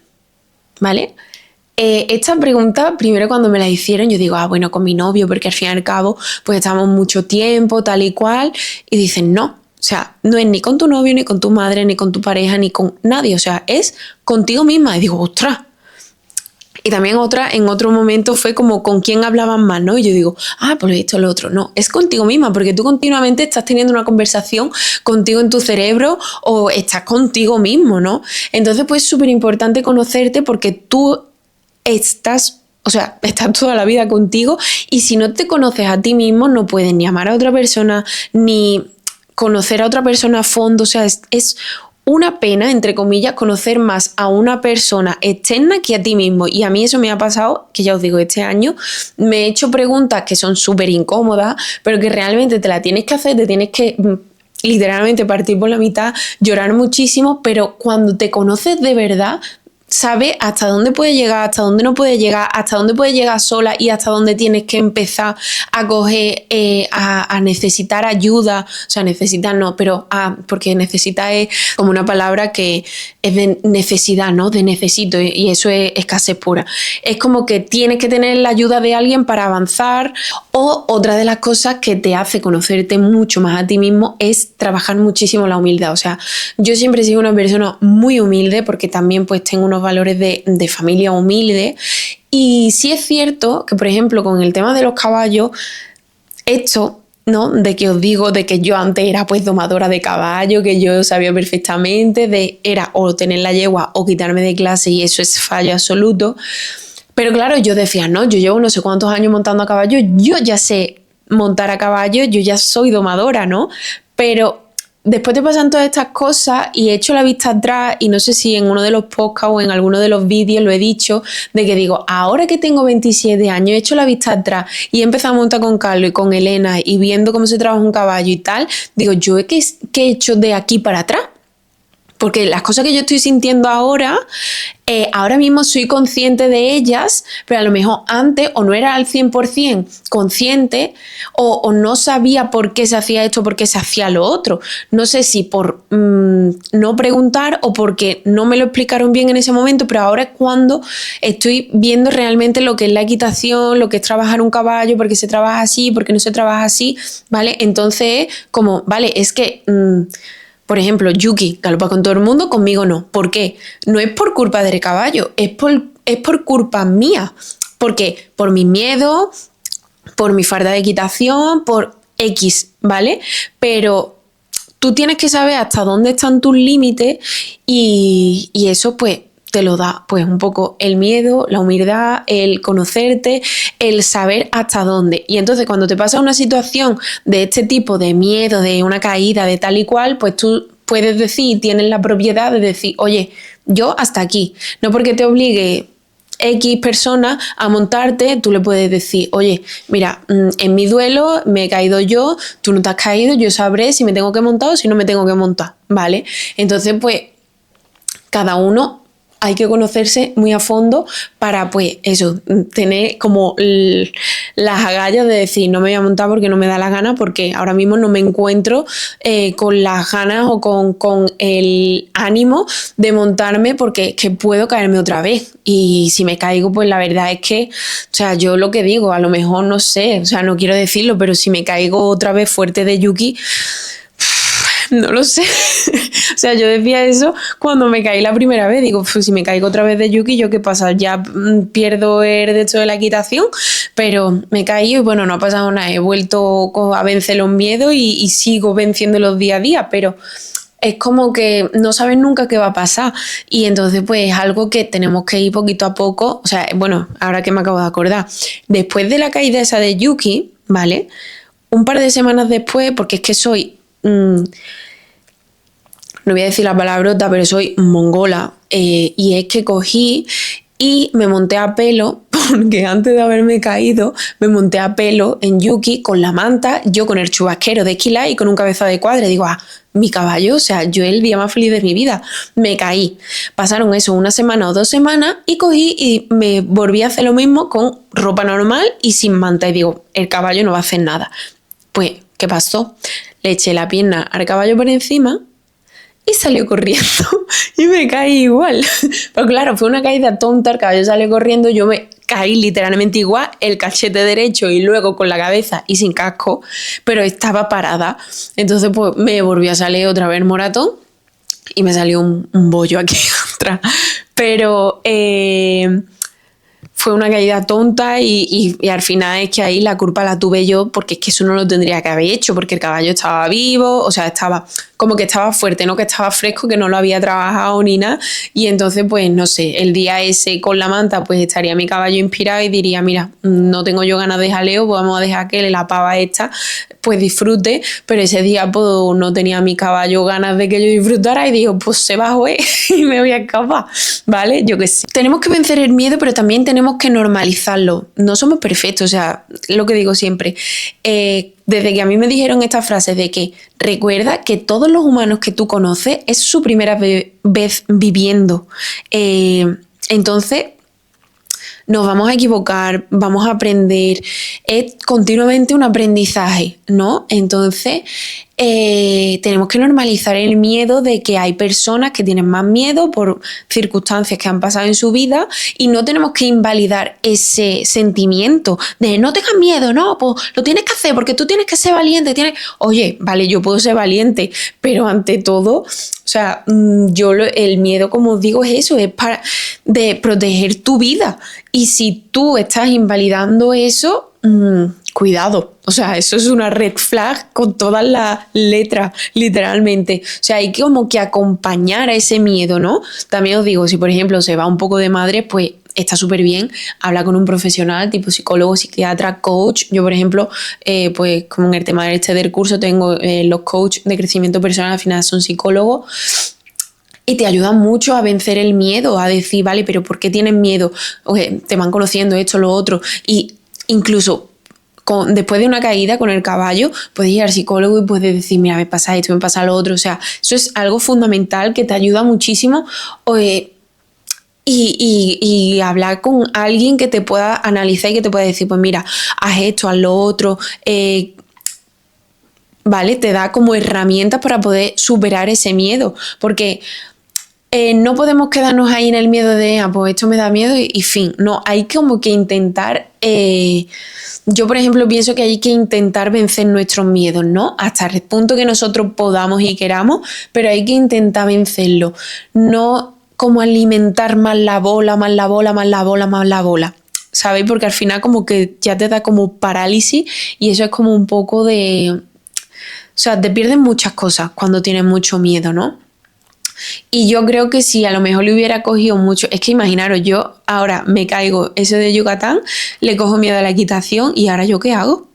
¿Vale? Esta pregunta, primero cuando me la hicieron, yo digo, bueno, con mi novio, porque al fin y al cabo, pues estamos mucho tiempo, tal y cual, y dicen, no, o sea, no es ni con tu novio, ni con tu madre, ni con tu pareja, ni con nadie, o sea, es contigo misma. Y digo, ostras. Y también en otro momento fue como con quién hablaban más, ¿no? Y yo digo, pues esto, lo otro. No, es contigo misma, porque tú continuamente estás teniendo una conversación contigo en tu cerebro o estás contigo mismo, ¿no? Entonces, pues es súper importante conocerte porque tú estás toda la vida contigo y si no te conoces a ti mismo no puedes ni amar a otra persona ni conocer a otra persona a fondo, o sea, es una pena, entre comillas, conocer más a una persona externa que a ti mismo. Y a mí eso me ha pasado, que ya os digo, este año me he hecho preguntas que son súper incómodas, pero que realmente te la tienes que hacer, te tienes que literalmente partir por la mitad, llorar muchísimo, pero cuando te conoces de verdad, sabes hasta dónde puedes llegar, hasta dónde no puedes llegar, hasta dónde puedes llegar sola y hasta dónde tienes que empezar a coger, a necesitar ayuda. O sea, necesitar no, pero porque necesitar es como una palabra que es de necesidad, ¿no? De necesito, y eso es escasez pura. Es como que tienes que tener la ayuda de alguien para avanzar. O otra de las cosas que te hace conocerte mucho más a ti mismo es trabajar muchísimo la humildad. O sea, yo siempre he sido una persona muy humilde porque también pues tengo unos valores de familia humilde y sí es cierto que, por ejemplo, con el tema de los caballos, esto, ¿no? De que os digo de que yo antes era pues domadora de caballo, que yo sabía perfectamente era o tener la yegua o quitarme de clase y eso es fallo absoluto. Pero claro, yo decía, no, yo llevo no sé cuántos años montando a caballo, yo ya sé montar a caballo, yo ya soy domadora, ¿no? Pero después te pasan todas estas cosas y he hecho la vista atrás y no sé si en uno de los podcasts o en alguno de los vídeos lo he dicho, de que digo, ahora que tengo 27 años, he hecho la vista atrás y he empezado a montar con Carlos y con Elena y viendo cómo se trabaja un caballo y tal, digo, ¿yo qué he hecho de aquí para atrás? Porque las cosas que yo estoy sintiendo ahora, ahora mismo soy consciente de ellas, pero a lo mejor antes o no era al 100% consciente o no sabía por qué se hacía esto, por qué se hacía lo otro. No sé si por no preguntar o porque no me lo explicaron bien en ese momento, pero ahora es cuando estoy viendo realmente lo que es la equitación, lo que es trabajar un caballo, por qué se trabaja así, por qué no se trabaja así, ¿vale? Entonces, como, vale, es que... por ejemplo, Yuki galopa con todo el mundo, conmigo no. ¿Por qué? No es por culpa del caballo, es por culpa mía. Porque por mi miedo, por mi falta de equitación, por X, ¿vale? Pero tú tienes que saber hasta dónde están tus límites y eso pues te lo da pues un poco el miedo, la humildad, el conocerte, el saber hasta dónde. Y entonces cuando te pasa una situación de este tipo, de miedo, de una caída, de tal y cual, pues tú puedes decir, tienes la propiedad de decir, oye, yo hasta aquí. No porque te obligue X persona a montarte, tú le puedes decir, oye, mira, en mi duelo me he caído yo, tú no te has caído, yo sabré si me tengo que montar o si no me tengo que montar, ¿vale? Entonces, pues, cada uno hay que conocerse muy a fondo para, pues, eso, tener como las agallas de decir, no me voy a montar porque no me da la gana, porque ahora mismo no me encuentro con las ganas o con el ánimo de montarme porque es que puedo caerme otra vez. Y si me caigo, pues la verdad es que, o sea, yo lo que digo, a lo mejor no sé, o sea, no quiero decirlo, pero si me caigo otra vez fuerte de Yuki, no lo sé. O sea, yo decía eso cuando me caí la primera vez. Digo, si me caigo otra vez de Yuki, ¿yo qué pasa? Ya pierdo el derecho de la equitación, pero me caí y bueno, no ha pasado nada. He vuelto a vencer los miedos y sigo venciéndolos día a día, pero es como que no sabes nunca qué va a pasar. Y entonces, pues, es algo que tenemos que ir poquito a poco. O sea, bueno, ahora que me acabo de acordar, después de la caída esa de Yuki, ¿vale? Un par de semanas después, porque es que soy... no voy a decir la palabrota, pero soy mongola, y es que cogí y me monté a pelo, porque antes de haberme caído, me monté a pelo en Yuki con la manta, yo con el chubasquero de esquilar y con un cabeza de cuadra. Y digo, mi caballo, o sea, yo el día más feliz de mi vida. Me caí. Pasaron eso, 1 semana o 2 semanas y cogí y me volví a hacer lo mismo con ropa normal y sin manta. Y digo, el caballo no va a hacer nada. Pues, ¿qué pasó? Le eché la pierna al caballo por encima y salió corriendo y me caí igual. Pero claro, fue una caída tonta, el caballo salió corriendo, yo me caí literalmente igual, el cachete derecho y luego con la cabeza y sin casco, pero estaba parada. Entonces pues me volvió a salir otra vez moratón y me salió un bollo aquí atrás. Pero fue una caída tonta y al final es que ahí la culpa la tuve yo, porque es que eso no lo tendría que haber hecho, porque el caballo estaba vivo, o sea, estaba como que estaba fuerte, no que estaba fresco, que no lo había trabajado ni nada. Y entonces, pues no sé, el día ese con la manta, pues estaría mi caballo inspirado y diría, mira, no tengo yo ganas de jaleo, pues vamos a dejar que la pava esta pues disfrute. Pero ese día pues no tenía mi caballo ganas de que yo disfrutara y dijo, pues se bajó y me voy a escapar, ¿vale? Yo qué sé. Tenemos que vencer el miedo, pero también tenemos que normalizarlo. No somos perfectos, o sea, lo que digo siempre. Desde que a mí me dijeron estas frases de que recuerda que todos los humanos que tú conoces es su primera vez viviendo. Entonces, nos vamos a equivocar, vamos a aprender. Es continuamente un aprendizaje, ¿no? Entonces, tenemos que normalizar el miedo de que hay personas que tienen más miedo por circunstancias que han pasado en su vida y no tenemos que invalidar ese sentimiento de no tengas miedo, no, pues lo tienes que hacer porque tú tienes que ser valiente. Oye, vale, yo puedo ser valiente, pero ante todo, o sea, el miedo, como os digo, es eso, es para de proteger tu vida. Y si tú estás invalidando eso, cuidado. O sea, eso es una red flag con todas las letras, literalmente. O sea, hay que como que acompañar a ese miedo, ¿no? También os digo, si por ejemplo se va un poco de madre, pues está súper bien hablar con un profesional, tipo psicólogo, psiquiatra, coach. Yo, por ejemplo, pues como en el tema del curso, tengo los coaches de crecimiento personal, al final son psicólogos. Y te ayudan mucho a vencer el miedo, a decir, vale, pero ¿por qué tienes miedo? Oye, te van conociendo esto, lo otro. Y incluso después de una caída con el caballo, puedes ir al psicólogo y puedes decir, mira, me pasa esto, me pasa lo otro. O sea, eso es algo fundamental que te ayuda muchísimo. Y hablar con alguien que te pueda analizar y que te pueda decir, pues mira, haz esto, haz lo otro. ¿Vale? Te da como herramientas para poder superar ese miedo. Porque no podemos quedarnos ahí en el miedo de, pues esto me da miedo y fin. No, hay como que intentar... yo, por ejemplo, pienso que hay que intentar vencer nuestros miedos, ¿no? Hasta el punto que nosotros podamos y queramos, pero hay que intentar vencerlo. No como alimentar más la bola, más la bola, más la bola, más la bola. ¿Sabéis? Porque al final como que ya te da como parálisis y eso es como un poco de... O sea, te pierden muchas cosas cuando tienes mucho miedo, ¿no? Y yo creo que si a lo mejor le hubiera cogido mucho... Es que imaginaros, yo ahora me caigo eso de Yucatán, le cojo miedo a la equitación y ahora ¿yo qué hago?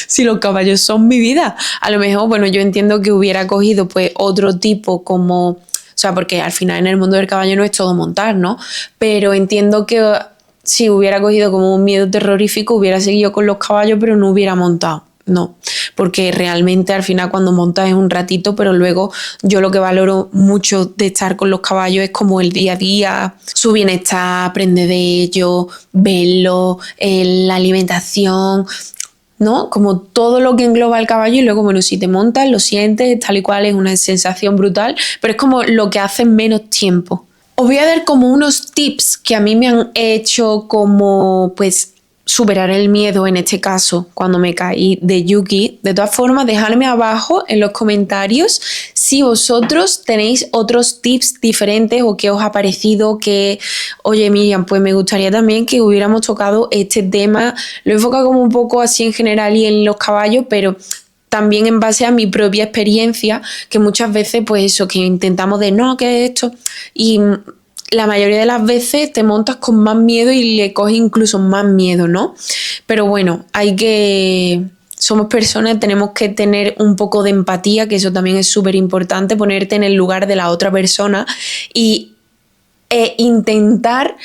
Si los caballos son mi vida. A lo mejor, bueno, yo entiendo que hubiera cogido pues otro tipo como... O sea, porque al final en el mundo del caballo no es todo montar, ¿no? Pero entiendo que si hubiera cogido como un miedo terrorífico, hubiera seguido con los caballos, pero no hubiera montado. No, porque realmente al final cuando montas es un ratito, pero luego yo lo que valoro mucho de estar con los caballos es como el día a día, su bienestar, aprender de ellos, verlo, la alimentación, ¿no? Como todo lo que engloba el caballo y luego, bueno, si te montas, lo sientes, tal y cual, es una sensación brutal, pero es como lo que hace en menos tiempo. Os voy a dar como unos tips que a mí me han hecho como, pues, superar el miedo en este caso cuando me caí de Yuki. De todas formas, dejadme abajo en los comentarios si vosotros tenéis otros tips diferentes o qué os ha parecido, que oye Miriam, pues me gustaría también que hubiéramos tocado este tema. Lo he enfocado como un poco así en general y en los caballos, pero también en base a mi propia experiencia, que muchas veces pues eso, que intentamos de no, ¿qué es esto? Y la mayoría de las veces te montas con más miedo y le coges incluso más miedo, ¿no? Pero bueno, somos personas, tenemos que tener un poco de empatía, que eso también es súper importante, ponerte en el lugar de la otra persona e intentar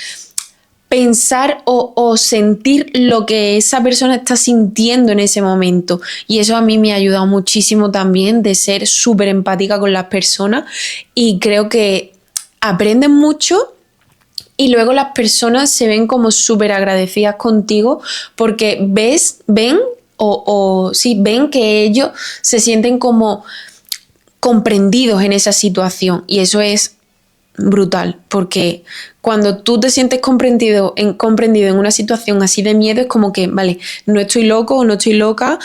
pensar o sentir lo que esa persona está sintiendo en ese momento. Y eso a mí me ha ayudado muchísimo también de ser súper empática con las personas y creo que aprenden mucho y luego las personas se ven como súper agradecidas contigo porque ven que ellos se sienten como comprendidos en esa situación y eso es brutal porque cuando tú te sientes comprendido en una situación así de miedo es como que, vale, no estoy loco o no estoy loca,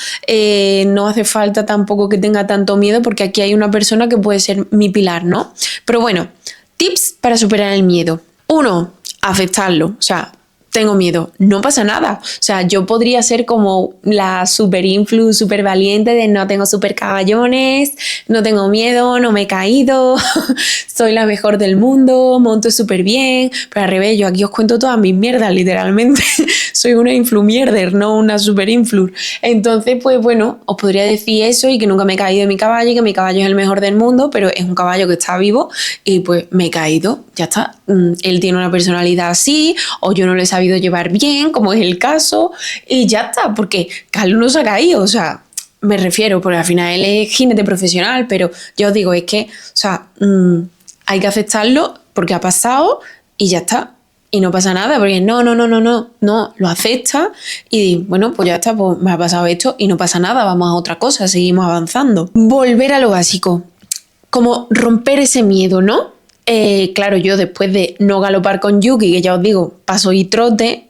no hace falta tampoco que tenga tanto miedo porque aquí hay una persona que puede ser mi pilar, ¿no? Pero bueno, tips para superar el miedo. 1, aceptarlo. O sea, tengo miedo. No pasa nada. O sea, yo podría ser como la super influ, super valiente de no tengo super caballones, no tengo miedo, no me he caído, soy la mejor del mundo, monto súper bien. Pero al revés, yo aquí os cuento todas mis mierdas, literalmente. Soy una influ mierder, no una super influ. Entonces, pues bueno, os podría decir eso y que nunca me he caído de mi caballo y que mi caballo es el mejor del mundo, pero es un caballo que está vivo y pues me he caído, ya está. Él tiene una personalidad así o yo no lo he sabido llevar bien, como es el caso, y ya está, porque Carlos no se ha caído, o sea, me refiero, porque al final él es jinete profesional, pero yo os digo, es que, o sea, hay que aceptarlo porque ha pasado y ya está. Y no pasa nada, porque no, lo acepta y bueno, pues ya está, pues me ha pasado esto y no pasa nada, vamos a otra cosa, seguimos avanzando. Volver a lo básico, como romper ese miedo, ¿no? Claro, yo después de no galopar con Yuki, que ya os digo, paso y trote,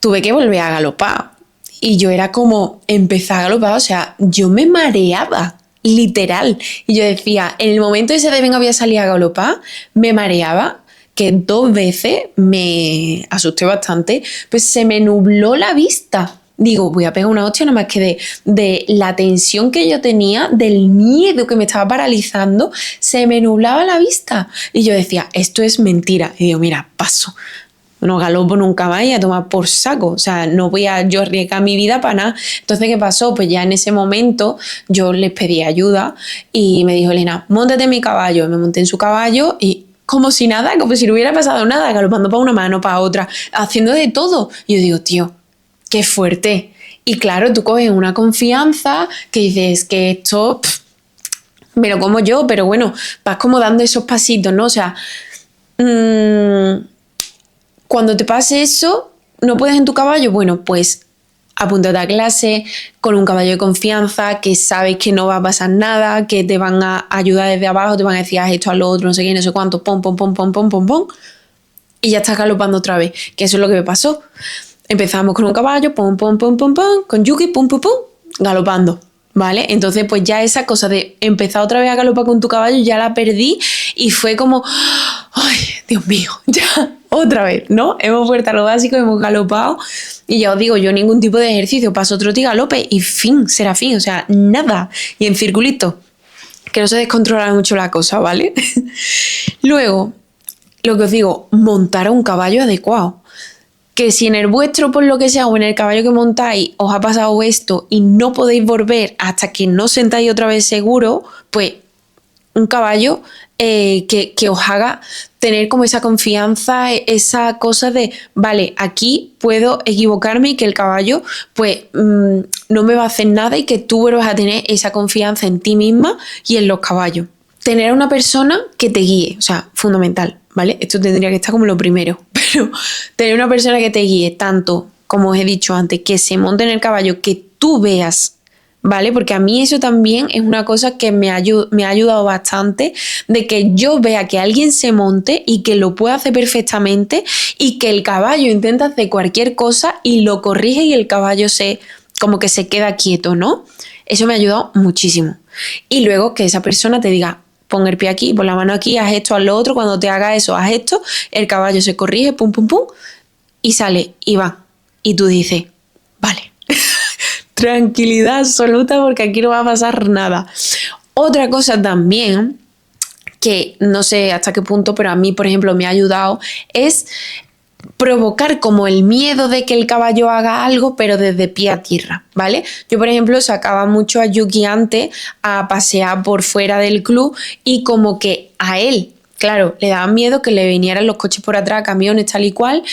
tuve que volver a galopar. Y yo era como, empezar a galopar, o sea, yo me mareaba, literal. Y yo decía, en el momento ese de venga voy a salir a galopar, me mareaba, que 2 veces me asusté bastante, pues se me nubló la vista. Digo, voy a pegar una hostia nada más que de la tensión que yo tenía, del miedo que me estaba paralizando, se me nublaba la vista. Y yo decía, esto es mentira. Y digo, mira, paso. No galopo nunca más y a tomar por saco. O sea, no voy a yo arriesgar mi vida para nada. Entonces, ¿qué pasó? Pues ya en ese momento yo les pedí ayuda y me dijo Elena, móntate en mi caballo. Me monté en su caballo y como si nada, como si no hubiera pasado nada, galopando para una mano, para otra, haciendo de todo. Y yo digo, tío, qué fuerte. Y claro, tú coges una confianza que dices que esto me lo como yo, pero bueno, vas como dando esos pasitos, ¿no? O sea, cuando te pase eso, no puedes en tu caballo, bueno, pues apúntate a clase con un caballo de confianza, que sabes que no va a pasar nada, que te van a ayudar desde abajo, te van a decir, haz esto, haz lo otro, no sé qué, no sé cuánto, pom, pom, pom, pom, pom, pom, pom, y ya estás galopando otra vez, que eso es lo que me pasó. Empezamos con un caballo, pom, pom, pom, pom, pom, con Yuki, pum, pum, pum, galopando, ¿vale? Entonces, pues ya esa cosa de empezar otra vez a galopar con tu caballo ya la perdí y fue como, ¡ay, Dios mío! Ya, otra vez, ¿no? Hemos vuelto a lo básico, hemos galopado y ya os digo, yo ningún tipo de ejercicio, paso trote y galope y fin, será fin, o sea, nada. Y en circulito, que no se descontrola mucho la cosa, ¿vale? Luego, lo que os digo, montar a un caballo adecuado. Que si en el vuestro, por lo que sea, o en el caballo que montáis, os ha pasado esto y no podéis volver hasta que no sentáis otra vez seguro, pues un caballo que os haga tener como esa confianza, esa cosa de, vale, aquí puedo equivocarme y que el caballo pues no me va a hacer nada y que tú vuelvas a tener esa confianza en ti misma y en los caballos. Tener a una persona que te guíe, o sea, fundamental, ¿vale? Esto tendría que estar como lo primero, pero tener una persona que te guíe tanto, como os he dicho antes, que se monte en el caballo, que tú veas, ¿vale? Porque a mí eso también es una cosa que me ha ayudado bastante, de que yo vea que alguien se monte y que lo pueda hacer perfectamente y que el caballo intenta hacer cualquier cosa y lo corrige y el caballo como que se queda quieto, ¿no? Eso me ha ayudado muchísimo. Y luego que esa persona te diga, pon el pie aquí, pon la mano aquí, haz esto, haz lo otro, cuando te haga eso, haz esto, el caballo se corrige, pum, pum, pum, y sale, y va. Y tú dices, vale, tranquilidad absoluta porque aquí no va a pasar nada. Otra cosa también, que no sé hasta qué punto, pero a mí, por ejemplo, me ha ayudado, es provocar como el miedo de que el caballo haga algo, pero desde pie a tierra, ¿vale? Yo, por ejemplo, sacaba mucho a Yuki antes a pasear por fuera del club y como que a él, claro, le daba miedo que le vinieran los coches por atrás, camiones, tal y cual,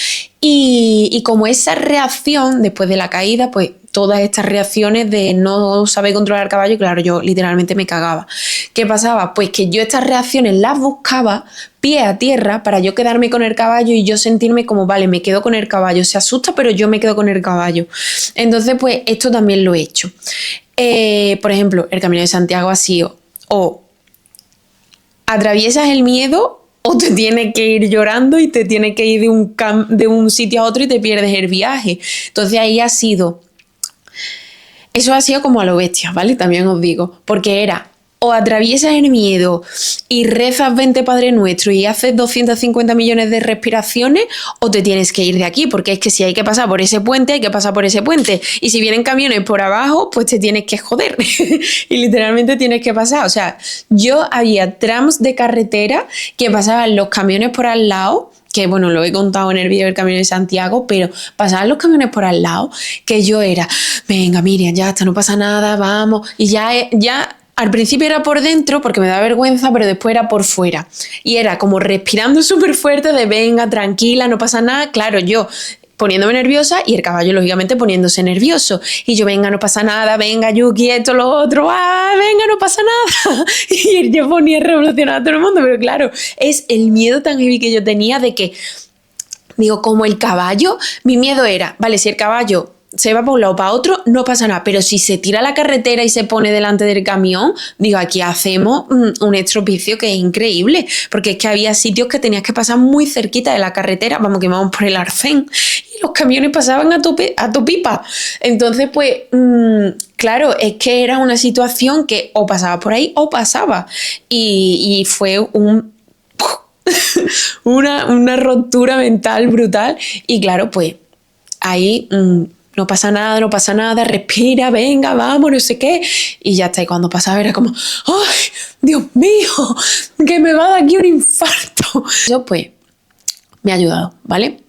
y como esa reacción después de la caída, pues todas estas reacciones de no saber controlar el caballo, claro, yo literalmente me cagaba. ¿Qué pasaba? Pues que yo estas reacciones las buscaba pie a tierra para yo quedarme con el caballo y yo sentirme como, vale, me quedo con el caballo, se asusta, pero yo me quedo con el caballo. Entonces, pues esto también lo he hecho. Por ejemplo, el Camino de Santiago ha sido o atraviesas el miedo o te tienes que ir llorando y te tienes que ir de un sitio a otro y te pierdes el viaje. Entonces ahí eso ha sido como a lo bestia, ¿vale? También os digo, porque era o atraviesas el miedo y rezas 20 Padre Nuestro y haces 250 millones de respiraciones o te tienes que ir de aquí, porque es que si hay que pasar por ese puente, hay que pasar por ese puente. Y si vienen camiones por abajo, pues te tienes que joder. Y literalmente tienes que pasar. O sea, yo había tramos de carretera que pasaban los camiones por al lado, que bueno, lo he contado en el vídeo del Camino de Santiago, pero pasaban los camiones por al lado, que yo era, venga Miriam, ya está, no pasa nada, vamos, y ya al principio era por dentro porque me da vergüenza, pero después era por fuera. Y era como respirando súper fuerte de venga, tranquila, no pasa nada. Claro, yo poniéndome nerviosa y el caballo lógicamente poniéndose nervioso. Y yo, venga, no pasa nada, venga, Yuki, esto, lo otro, venga, no pasa nada. Y yo ponía a revolucionar a todo el mundo, pero claro, es el miedo tan heavy que yo tenía de que, digo, como el caballo, mi miedo era, vale, si el caballo se va para un lado o para otro, no pasa nada, pero si se tira a la carretera y se pone delante del camión, digo, aquí hacemos un estropicio que es increíble, porque es que había sitios que tenías que pasar muy cerquita de la carretera, vamos que íbamos por el arcén, y los camiones pasaban a topipa. Entonces, pues, claro, es que era una situación que o pasaba por ahí o pasaba, y fue una ruptura mental brutal, y claro, pues, ahí no pasa nada, respira, venga, vamos, no sé qué. Y ya está, y cuando pasaba era como, ¡ay, Dios mío! Que me va a dar aquí un infarto. Eso pues me ha ayudado, ¿vale?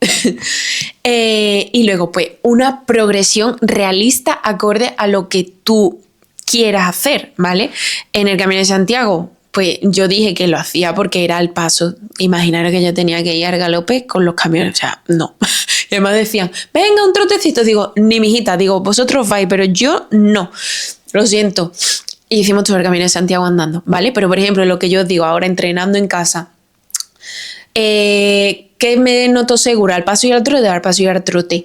Y luego pues una progresión realista acorde a lo que tú quieras hacer, ¿vale? En el Camino de Santiago, pues yo dije que lo hacía porque era el paso. Imaginaros que yo tenía que ir al galope con los camiones, o sea, no. Y además decían, venga, un trotecito. Digo, ni mijita, digo, vosotros vais, pero yo no. Lo siento. Y hicimos todo el camino de Santiago andando, ¿vale? Pero, por ejemplo, lo que yo os digo ahora, entrenando en casa, ¿qué me noto segura? Al paso y al trote, al paso y al trote.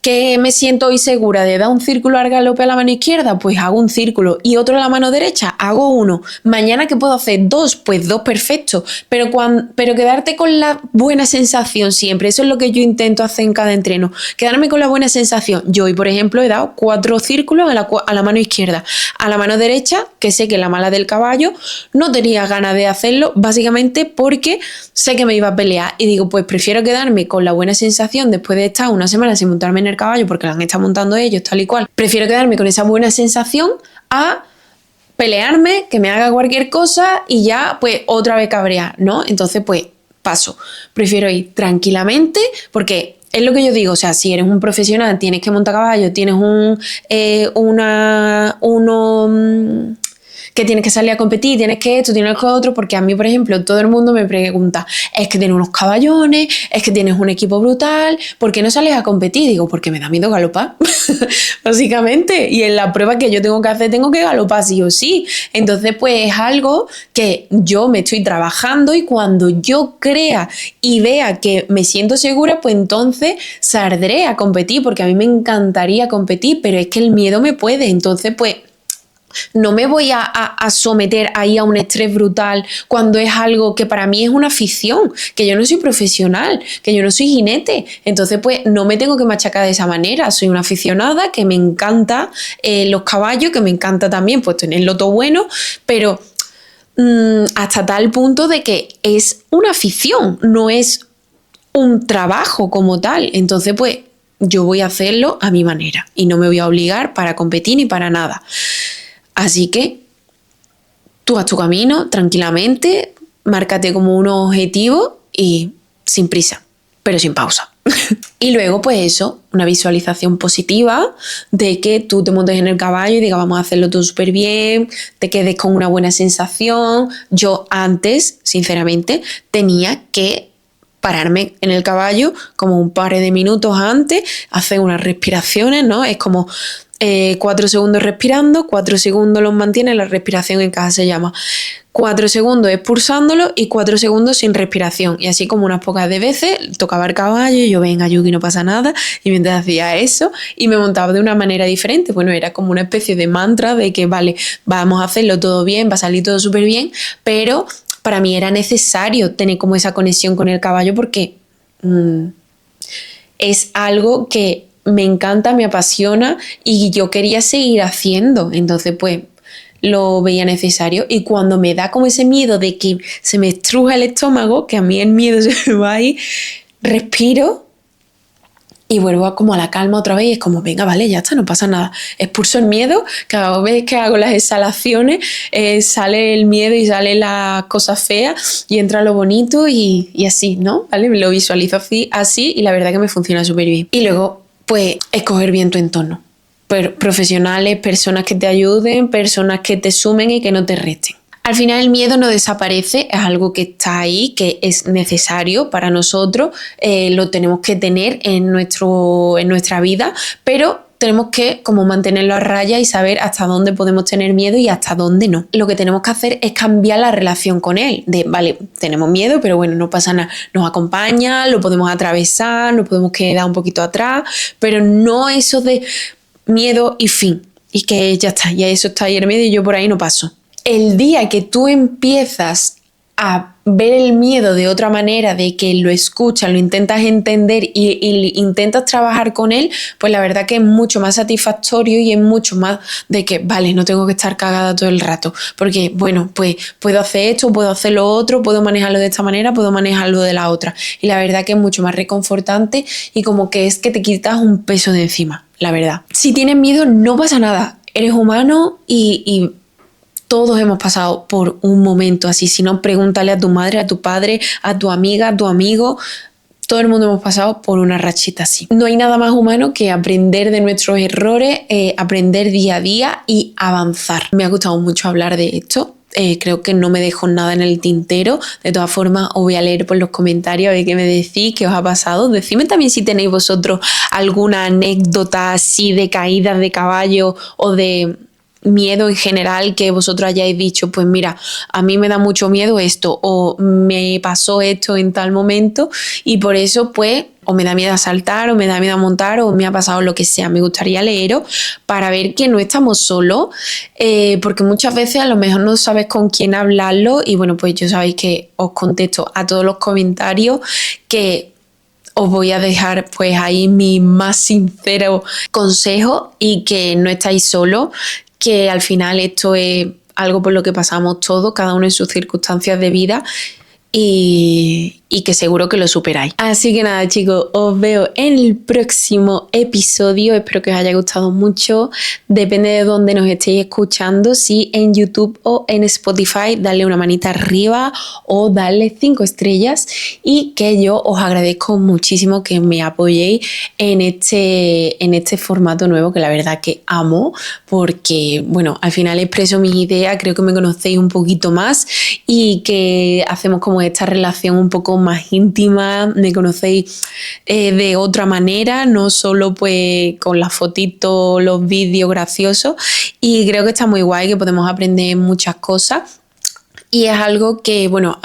¿Qué me siento hoy segura de dar un círculo al galope a la mano izquierda? Pues hago un círculo. Y otro a la mano derecha, hago uno. Mañana, ¿qué puedo hacer? 2, pues 2, perfecto. Pero quedarte con la buena sensación siempre. Eso es lo que yo intento hacer en cada entreno. Quedarme con la buena sensación. Yo hoy, por ejemplo, he dado 4 círculos a la mano izquierda. A la mano derecha, que sé que la mala del caballo, no tenía ganas de hacerlo, básicamente porque sé que me iba a pelear. Y digo, pues prefiero quedarme con la buena sensación después de estar una semana sin montarme en el caballo porque la han estado montando ellos, tal y cual. Prefiero quedarme con esa buena sensación a pelearme, que me haga cualquier cosa y ya, pues, otra vez cabrear, ¿no? Entonces, pues, paso. Prefiero ir tranquilamente porque es lo que yo digo, o sea, si eres un profesional, tienes que montar caballo, tienes que tienes que salir a competir, tienes que esto, tienes que otro, porque a mí, por ejemplo, todo el mundo me pregunta, es que tienes unos caballones, es que tienes un equipo brutal, ¿por qué no sales a competir? Digo, porque me da miedo galopar, básicamente, y en la prueba que yo tengo que hacer, tengo que galopar sí o sí. Entonces, pues es algo que yo me estoy trabajando y cuando yo crea y vea que me siento segura, pues entonces saldré a competir, porque a mí me encantaría competir, pero es que el miedo me puede, entonces, pues no me voy a someter ahí a un estrés brutal cuando es algo que para mí es una afición, que yo no soy profesional, que yo no soy jinete. Entonces, pues no me tengo que machacar de esa manera. Soy una aficionada que me encanta los caballos, que me encanta también pues tenerlo todo bueno, pero hasta tal punto de que es una afición, no es un trabajo como tal. Entonces, pues yo voy a hacerlo a mi manera y no me voy a obligar para competir ni para nada. Así que tú haz tu camino tranquilamente, márcate como unos objetivos y sin prisa, pero sin pausa. Y luego, pues eso, una visualización positiva de que tú te montes en el caballo y digas, vamos a hacerlo todo súper bien, te quedes con una buena sensación. Yo antes, sinceramente, tenía que pararme en el caballo como un par de minutos antes, hacer unas respiraciones, ¿no? Es como 4 segundos respirando, 4 segundos los mantiene, la respiración en casa se llama. 4 segundos expulsándolo y 4 segundos sin respiración. Y así como unas pocas de veces tocaba el caballo y yo, venga, Yuki, no pasa nada. Y mientras hacía eso y me montaba de una manera diferente. Bueno, era como una especie de mantra de que, vale, vamos a hacerlo todo bien, va a salir todo súper bien, pero para mí era necesario tener como esa conexión con el caballo porque es algo que me encanta, me apasiona y yo quería seguir haciendo. Entonces, pues lo veía necesario. Y cuando me da como ese miedo de que se me estruja el estómago, que a mí el miedo se me va ahí, respiro y vuelvo como a la calma otra vez y es como, venga, vale, ya está, no pasa nada. Expulso el miedo, cada vez que hago las exhalaciones sale el miedo y sale las cosas feas y entra lo bonito y así, ¿no? ¿Vale? Lo visualizo así y la verdad que me funciona súper bien. Y luego, pues, escoger bien tu entorno. Profesionales, personas que te ayuden, personas que te sumen y que no te resten. Al final el miedo no desaparece, es algo que está ahí, que es necesario para nosotros, lo tenemos que tener en nuestra vida, pero tenemos que como mantenerlo a raya y saber hasta dónde podemos tener miedo y hasta dónde no. Lo que tenemos que hacer es cambiar la relación con él, de vale, tenemos miedo, pero bueno, no pasa nada, nos acompaña, lo podemos atravesar, nos podemos quedar un poquito atrás, pero no eso de miedo y fin, y que ya está, ya eso está ahí el miedo y yo por ahí no paso. El día que tú empiezas a ver el miedo de otra manera, de que lo escuchas, lo intentas entender y intentas trabajar con él, pues la verdad que es mucho más satisfactorio y es mucho más de que, vale, no tengo que estar cagada todo el rato, porque bueno, pues puedo hacer esto, puedo hacer lo otro, puedo manejarlo de esta manera, puedo manejarlo de la otra. Y la verdad que es mucho más reconfortante y como que es que te quitas un peso de encima, la verdad. Si tienes miedo, no pasa nada, eres humano y todos hemos pasado por un momento así. Si no, pregúntale a tu madre, a tu padre, a tu amiga, a tu amigo. Todo el mundo hemos pasado por una rachita así. No hay nada más humano que aprender de nuestros errores, aprender día a día y avanzar. Me ha gustado mucho hablar de esto creo que no me dejo nada en el tintero. De todas formas, os voy a leer por los comentarios a ver qué me decís, qué os ha pasado. Decidme también si tenéis vosotros alguna anécdota así de caídas de caballo o de miedo en general que vosotros hayáis dicho, pues mira, a mí me da mucho miedo esto o me pasó esto en tal momento y por eso pues o me da miedo a saltar o me da miedo a montar o me ha pasado lo que sea. Me gustaría leeros para ver que no estamos solos, porque muchas veces a lo mejor no sabes con quién hablarlo y bueno, pues yo sabéis que os contesto a todos los comentarios, que os voy a dejar pues ahí mi más sincero consejo y que no estáis solos, que al final esto es algo por lo que pasamos todos, cada uno en sus circunstancias de vida y que seguro que lo superáis. Así que nada, chicos, os veo en el próximo episodio. Espero que os haya gustado mucho. Depende de dónde nos estéis escuchando, si en YouTube o en Spotify, darle una manita arriba o darle 5 estrellas y que yo os agradezco muchísimo que me apoyéis en este formato nuevo que la verdad que amo, porque bueno, al final expreso mis ideas, creo que me conocéis un poquito más y que hacemos como esta relación un poco más íntima, me conocéis de otra manera, no solo pues con las fotitos, los vídeos graciosos, y creo que está muy guay, que podemos aprender muchas cosas. Y es algo que, bueno,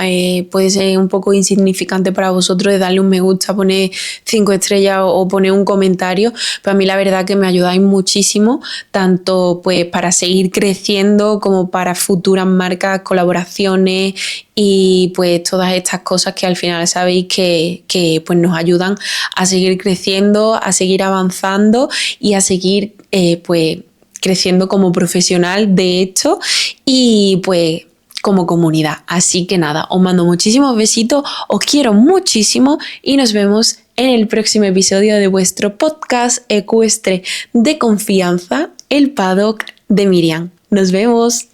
puede ser un poco insignificante para vosotros de darle un me gusta, poner 5 estrellas o poner un comentario, pero a mí la verdad que me ayudáis muchísimo, tanto pues para seguir creciendo como para futuras marcas, colaboraciones y pues todas estas cosas que al final sabéis que pues nos ayudan a seguir creciendo, a seguir avanzando y a seguir pues creciendo como profesional de esto y pues como comunidad. Así que nada, os mando muchísimos besitos, os quiero muchísimo y nos vemos en el próximo episodio de vuestro podcast ecuestre de confianza, El Paddock de Miriam. Nos vemos.